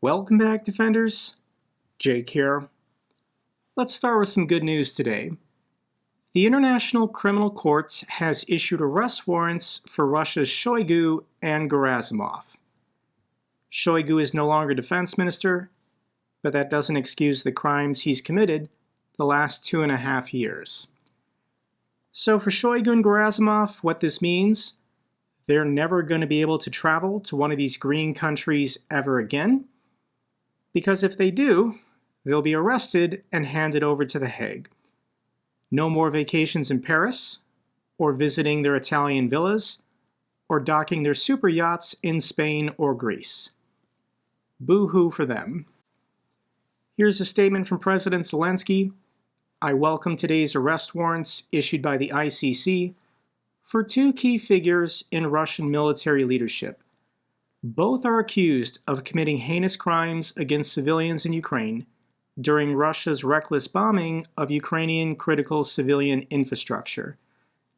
Welcome back, Defenders. Jake here. Let's start with some good news today. The International Criminal Court has issued arrest warrants for Russia's Shoigu and Gerasimov. Shoigu is no longer defense minister, but that doesn't excuse the crimes he's committed the last 2.5 years. So for Shoigu and Gerasimov, what this means, they're never going to be able to travel to one of these green countries ever again, because if they do, they'll be arrested and handed over to The Hague. No more vacations in Paris, or visiting their Italian villas, or docking their super yachts in Spain or Greece. Boo-hoo for them. Here's a statement from President Zelensky. I welcome today's arrest warrants issued by the ICC for two key figures in Russian military leadership. Both are accused of committing heinous crimes against civilians in Ukraine during Russia's reckless bombing of Ukrainian critical civilian infrastructure.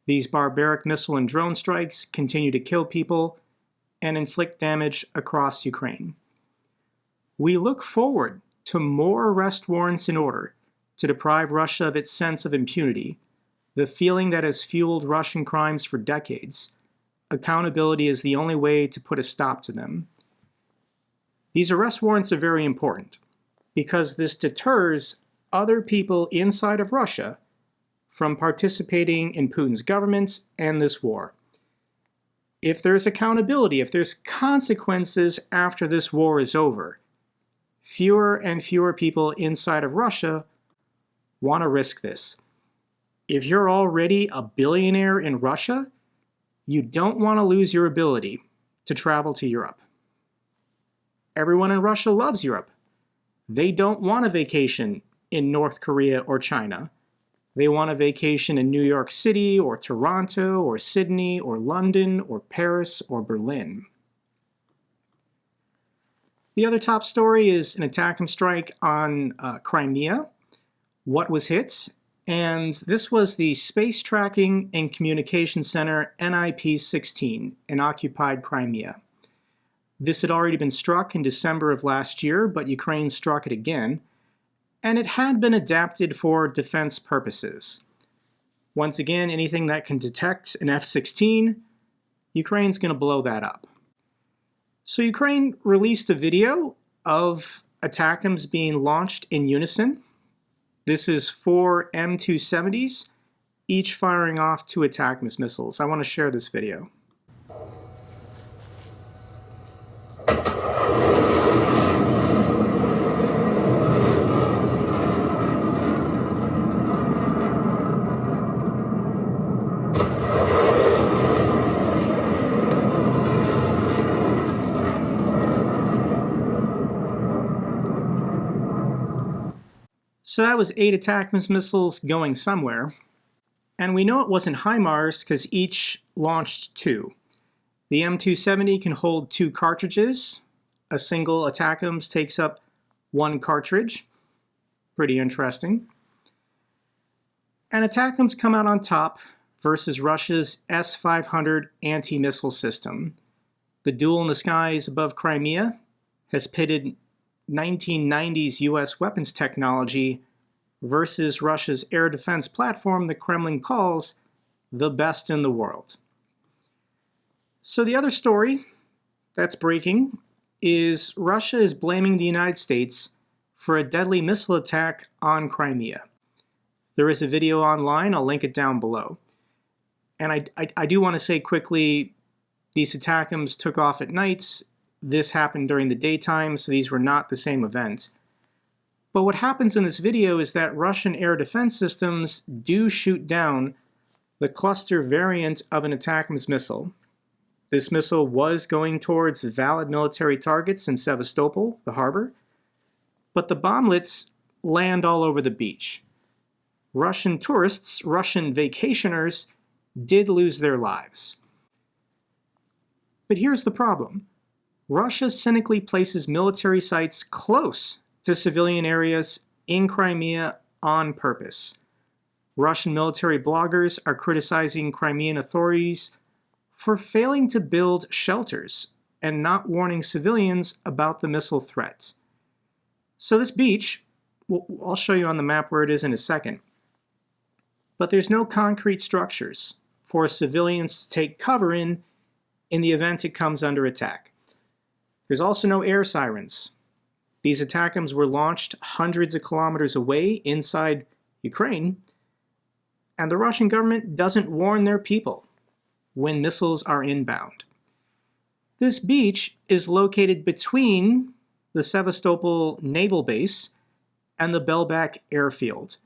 These barbaric missile and drone strikes continue to kill people and inflict damage across Ukraine. We look forward to more arrest warrants in order to deprive Russia of its sense of impunity, the feeling that has fueled Russian crimes for decades. Accountability is the only way to put a stop to them. These arrest warrants are very important because this deters other people inside of Russia from participating in Putin's government and this war. If there's accountability, if there's consequences after this war is over, fewer and fewer people inside of Russia want to risk this. If you're already a billionaire in Russia, you don't want to lose your ability to travel to Europe. Everyone in Russia loves Europe. They don't want a vacation in North Korea or China. They want a vacation in New York City or Toronto or Sydney or London or Paris or Berlin. The other top story is an ATACMS strike on Crimea. What was hit? And this was the Space Tracking and Communication Center NIP-16 in occupied Crimea. This had already been struck in December of last year, but Ukraine struck it again, and it had been adapted for defense purposes. Once again, anything that can detect an F-16, Ukraine's going to blow that up. So Ukraine released a video of ATACMS being launched in unison. This is 4 M270s, each firing off 2 ATACMS missiles. I want to share this video. So that was 8 ATACMS missiles going somewhere. And we know it wasn't HIMARS because each launched 2. The M270 can hold 2 cartridges. A single ATACMS takes up 1 cartridge. Pretty interesting. And ATACMS come out on top versus Russia's S-500 anti-missile system. The duel in the skies above Crimea has pitted 1990s US weapons technology versus Russia's air defense platform the Kremlin calls the best in the world. So the other story that's breaking is Russia is blaming the United States for a deadly missile attack on Crimea. There is a video online, I'll link it down below. And I do want to say quickly, these ATACMS took off at night. This happened during the daytime, so these were not the same event. But what happens in this video is that Russian air defense systems do shoot down the cluster variant of an ATACMS missile. This missile was going towards valid military targets in Sevastopol, the harbor, but the bomblets land all over the beach. Russian tourists, Russian vacationers, did lose their lives. But here's the problem. Russia cynically places military sites close to civilian areas in Crimea on purpose. Russian military bloggers are criticizing Crimean authorities for failing to build shelters and not warning civilians about the missile threats. So this beach, I'll show you on the map where it is in a second, but there's no concrete structures for civilians to take cover in the event it comes under attack. There's also no air sirens. These ATACMS were launched hundreds of kilometers away inside Ukraine, and the Russian government doesn't warn their people when missiles are inbound. This beach is located between the Sevastopol naval base and the Belbek airfield,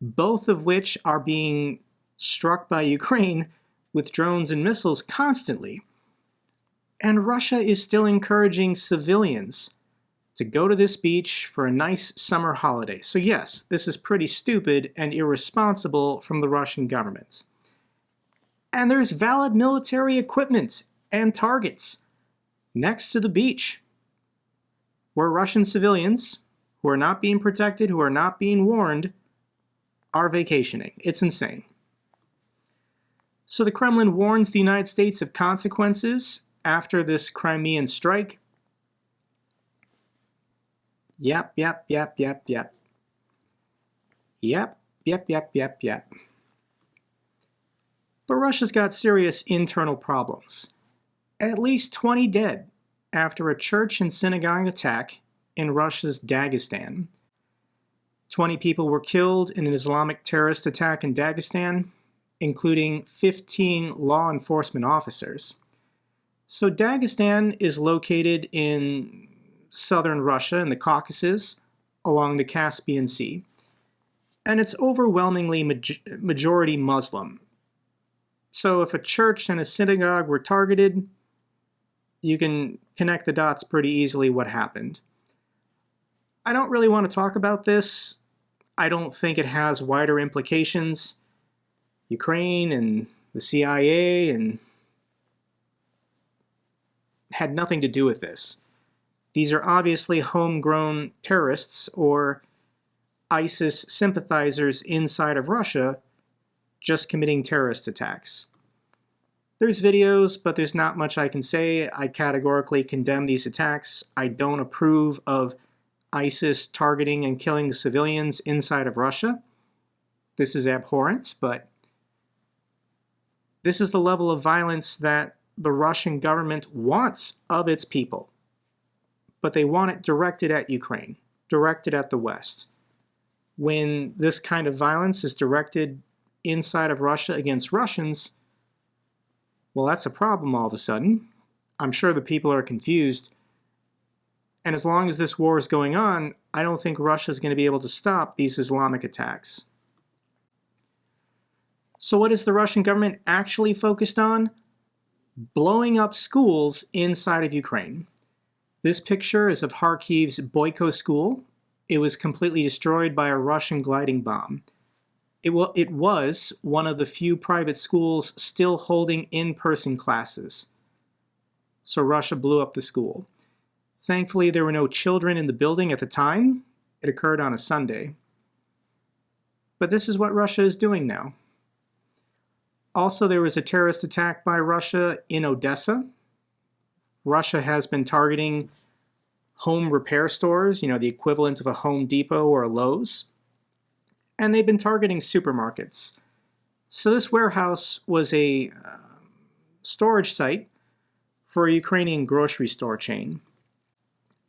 both of which are being struck by Ukraine with drones and missiles constantly. And Russia is still encouraging civilians to go to this beach for a nice summer holiday. So yes, this is pretty stupid and irresponsible from the Russian government. And there's valid military equipment and targets next to the beach where Russian civilians who are not being protected, who are not being warned, are vacationing. It's insane. So the Kremlin warns the United States of consequences after this Crimean strike. Yep. But Russia's got serious internal problems. At least 20 dead after a church and synagogue attack in Russia's Dagestan. 20 people were killed in an Islamic terrorist attack in Dagestan, including 15 law enforcement officers. So Dagestan is located in southern Russia in the Caucasus along the Caspian Sea, and it's overwhelmingly majority Muslim. So if a church and a synagogue were targeted, you can connect the dots pretty easily what happened. I don't really want to talk about this. I don't think it has wider implications. Ukraine and the CIA and had nothing to do with this. These are obviously homegrown terrorists or ISIS sympathizers inside of Russia just committing terrorist attacks. There's videos, but there's not much I can say. I categorically condemn these attacks. I don't approve of ISIS targeting and killing civilians inside of Russia. This is abhorrent, but this is the level of violence that the Russian government wants of its people. But they want it directed at Ukraine, directed at the West. When this kind of violence is directed inside of Russia against Russians, well, that's a problem all of a sudden. I'm sure the people are confused. And as long as this war is going on, I don't think Russia is going to be able to stop these Islamic attacks. So what is the Russian government actually focused on? Blowing up schools inside of Ukraine. This picture is of Kharkiv's Boyko school. It was completely destroyed by a Russian gliding bomb. It was one of the few private schools still holding in-person classes. So Russia blew up the school. Thankfully, there were no children in the building at the time. It occurred on a Sunday. But this is what Russia is doing now. Also, there was a terrorist attack by Russia in Odessa. Russia has been targeting home repair stores, the equivalent of a Home Depot or a Lowe's. And they've been targeting supermarkets. So this warehouse was a storage site for a Ukrainian grocery store chain.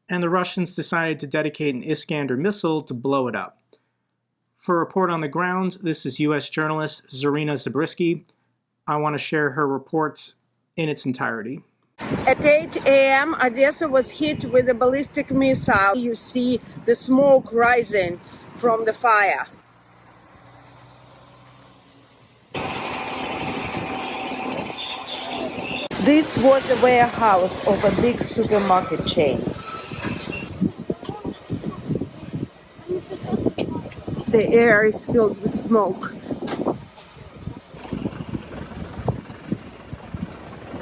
And the Russians decided to dedicate an Iskander missile to blow it up. For a report on the ground, this is U.S. journalist Zarina Zabriskie. I want to share her report in its entirety. At 8 a.m., Odessa was hit with a ballistic missile. You see the smoke rising from the fire. This was a warehouse of a big supermarket chain. The air is filled with smoke.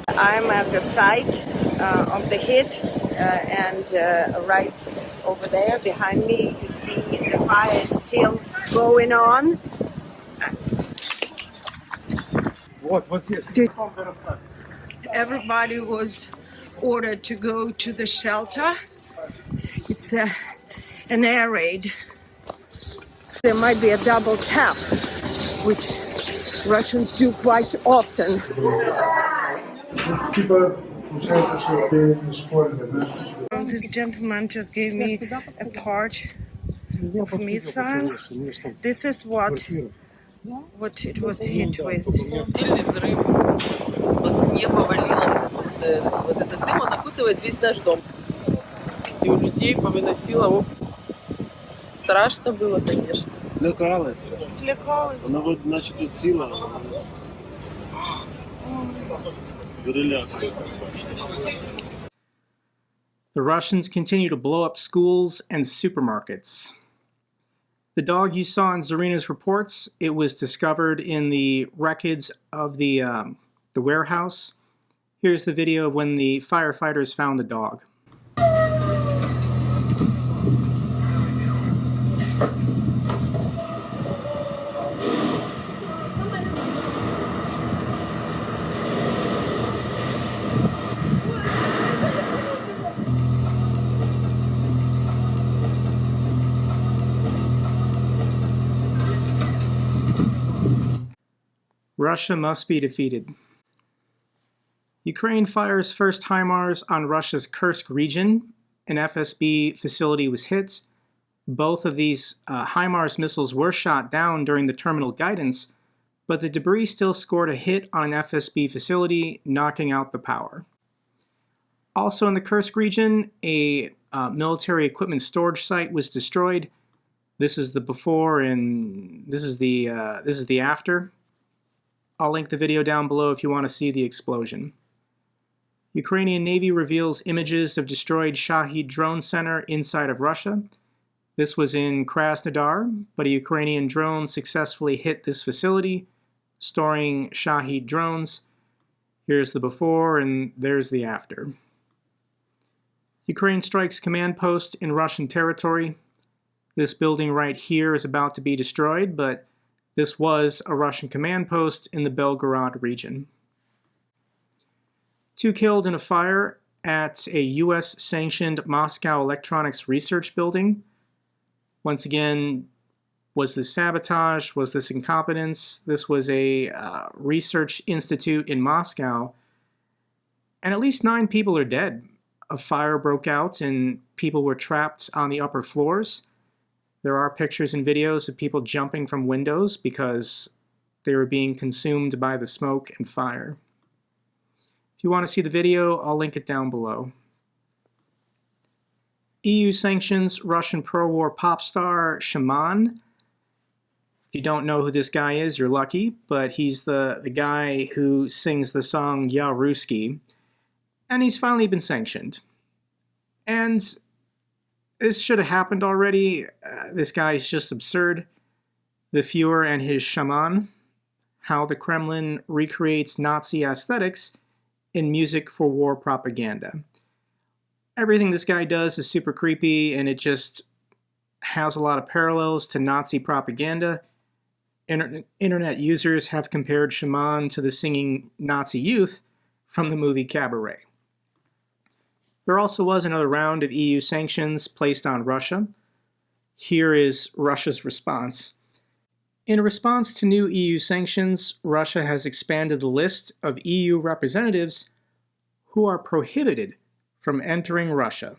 I'm at the site of the hit, and right over there behind me, you see the fire is still going on. Everybody was ordered to go to the shelter. It's an air raid. There might be a double tap, which Russians do quite often. This gentleman just gave me a part of a missile. This is what it was hit with. Сильный взрыв. Вот с неба валило. Вот этот дым, он окутывает весь наш дом. И у людей повыносило. Страшно было, конечно. Злякалась. Злякалась. Вона от, наче тут ціла. Перелякала. The Russians continue to blow up schools and supermarkets. The dog you saw in Zarina's reports, it was discovered in the wreckage of the warehouse. Here's the video of when the firefighters found the dog. Russia must be defeated. Ukraine fires first HIMARS on Russia's Kursk region. An FSB facility was hit. Both of these HIMARS missiles were shot down during the terminal guidance, but the debris still scored a hit on an FSB facility, knocking out the power. Also in the Kursk region, a military equipment storage site was destroyed. This is the before and this is the after. I'll link the video down below if you want to see the explosion. Ukrainian Navy reveals images of destroyed Shahid drone center inside of Russia. This was in Krasnodar, but a Ukrainian drone successfully hit this facility, storing Shahid drones. Here's the before and there's the after. Ukraine strikes command post in Russian territory. This building right here is about to be destroyed, but this was a Russian command post in the Belgorod region. 2 killed in a fire at a US-sanctioned Moscow electronics research building. Once again, was this sabotage? Was this incompetence? This was a research institute in Moscow, and at least 9 people are dead. A fire broke out and people were trapped on the upper floors. There are pictures and videos of people jumping from windows because they were being consumed by the smoke and fire. If you want to see the video, I'll link it down below. EU sanctions Russian pro-war pop star Shaman. If you don't know who this guy is, you're lucky, but he's the guy who sings the song Ya Ruski, and he's finally been sanctioned. And this should have happened already. This guy is just absurd. The Fuhrer and his shaman. How the Kremlin recreates Nazi aesthetics in music for war propaganda. Everything this guy does is super creepy, and it just has a lot of parallels to Nazi propaganda. Internet users have compared Shaman to the singing Nazi youth from the movie Cabaret. There also was another round of EU sanctions placed on Russia. Here is Russia's response. In response to new EU sanctions, Russia has expanded the list of EU representatives who are prohibited from entering Russia.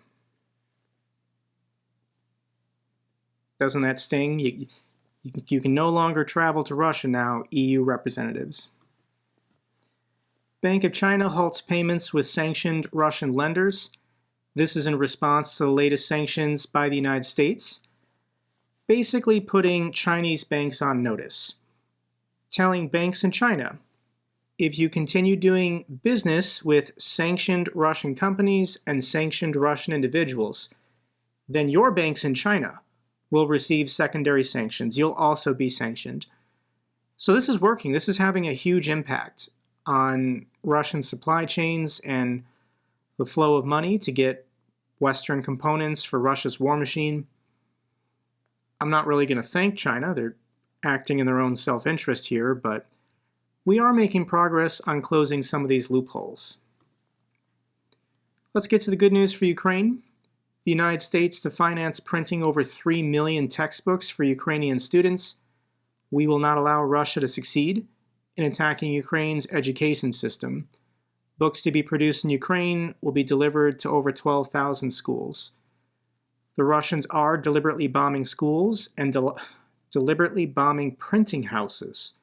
Doesn't that sting? You can no longer travel to Russia now, EU representatives. Bank of China halts payments with sanctioned Russian lenders. This is in response to the latest sanctions by the United States, basically putting Chinese banks on notice, telling banks in China, if you continue doing business with sanctioned Russian companies and sanctioned Russian individuals, then your banks in China will receive secondary sanctions. You'll also be sanctioned. So this is working. This is having a huge impact on Russian supply chains and the flow of money to get Western components for Russia's war machine. I'm not really going to thank China. They're acting in their own self-interest here, but we are making progress on closing some of these loopholes. Let's get to the good news for Ukraine. The United States to finance printing over 3 million textbooks for Ukrainian students. We will not allow Russia to succeed in attacking Ukraine's education system. Books to be produced in Ukraine will be delivered to over 12,000 schools. The Russians are deliberately bombing schools and deliberately bombing printing houses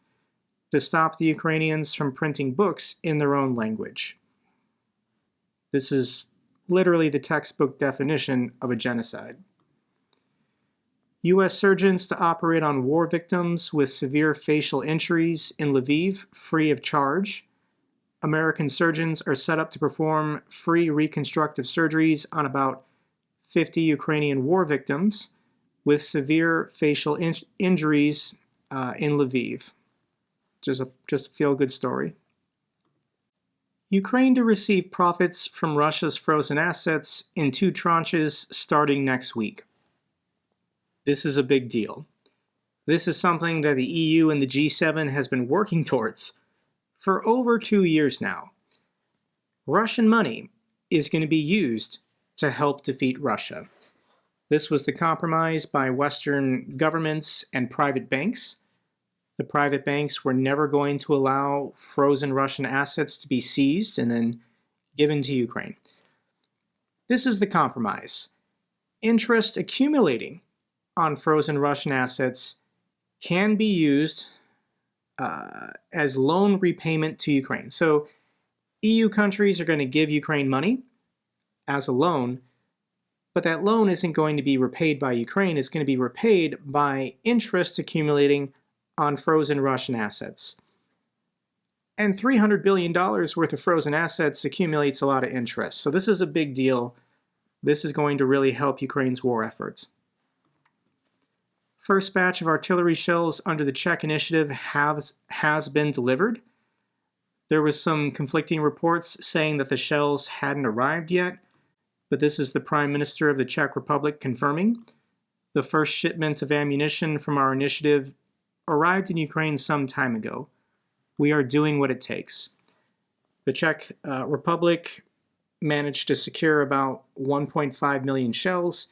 to stop the Ukrainians from printing books in their own language. This is literally the textbook definition of a genocide. U.S. surgeons to operate on war victims with severe facial injuries in Lviv free of charge. American surgeons are set up to perform free reconstructive surgeries on about 50 Ukrainian war victims with severe facial injuries in Lviv. Just a feel-good story. Ukraine to receive profits from Russia's frozen assets in 2 tranches starting next week. This is a big deal. This is something that the EU and the G7 has been working towards for over 2 years now. Russian money is going to be used to help defeat Russia. This was the compromise by Western governments and private banks. The private banks were never going to allow frozen Russian assets to be seized and then given to Ukraine. This is the compromise. Interest accumulating on frozen Russian assets can be used as loan repayment to Ukraine. So EU countries are going to give Ukraine money as a loan, but that loan isn't going to be repaid by Ukraine. It's going to be repaid by interest accumulating on frozen Russian assets. And $300 billion worth of frozen assets accumulates a lot of interest. So this is a big deal. This is going to really help Ukraine's war efforts. First batch of artillery shells under the Czech Initiative has been delivered. There was some conflicting reports saying that the shells hadn't arrived yet, but this is the Prime Minister of the Czech Republic confirming. The first shipment of ammunition from our initiative arrived in Ukraine some time ago. We are doing what it takes. The Czech Republic managed to secure about 1.5 million shells.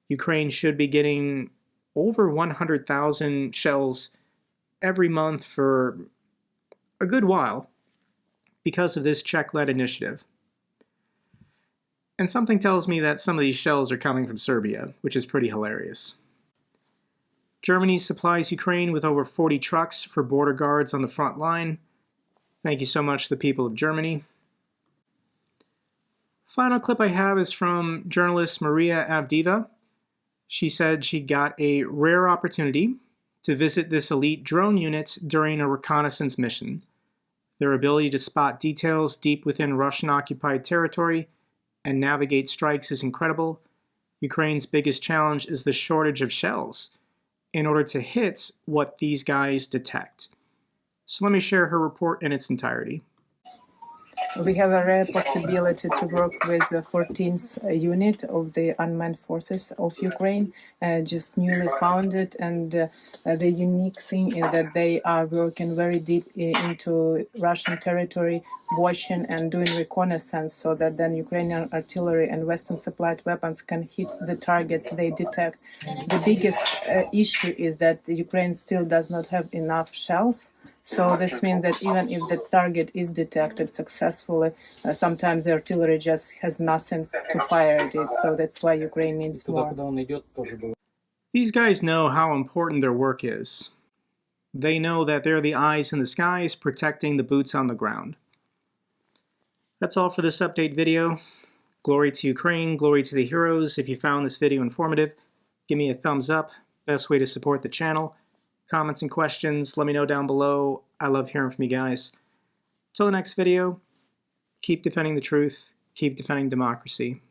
Ukraine should be getting over 100,000 shells every month for a good while because of this Czech-led initiative. And something tells me that some of these shells are coming from Serbia, which is pretty hilarious. Germany supplies Ukraine with over 40 trucks for border guards on the front line. Thank you so much to the people of Germany. Final clip I have is from journalist Maria Avdiva. She said she got a rare opportunity to visit this elite drone unit during a reconnaissance mission. Their ability to spot details deep within Russian-occupied territory and navigate strikes is incredible. Ukraine's biggest challenge is the shortage of shells in order to hit what these guys detect. So let me share her report in its entirety. We have a rare possibility to work with the 14th unit of the Unmanned Forces of Ukraine, just newly founded, and the unique thing is that they are working very deep into Russian territory, watching and doing reconnaissance so that then Ukrainian artillery and Western supplied weapons can hit the targets they detect. The biggest issue is that Ukraine still does not have enough shells. So this means that even if the target is detected successfully, sometimes the artillery just has nothing to fire at it. So that's why Ukraine needs more. These guys know how important their work is. They know that they're the eyes in the skies protecting the boots on the ground. That's all for this update video. Glory to Ukraine, glory to the heroes. If you found this video informative, give me a thumbs up. Best way to support the channel. Comments and questions, let me know down below. I love hearing from you guys. Till the next video, keep defending the truth, keep defending democracy.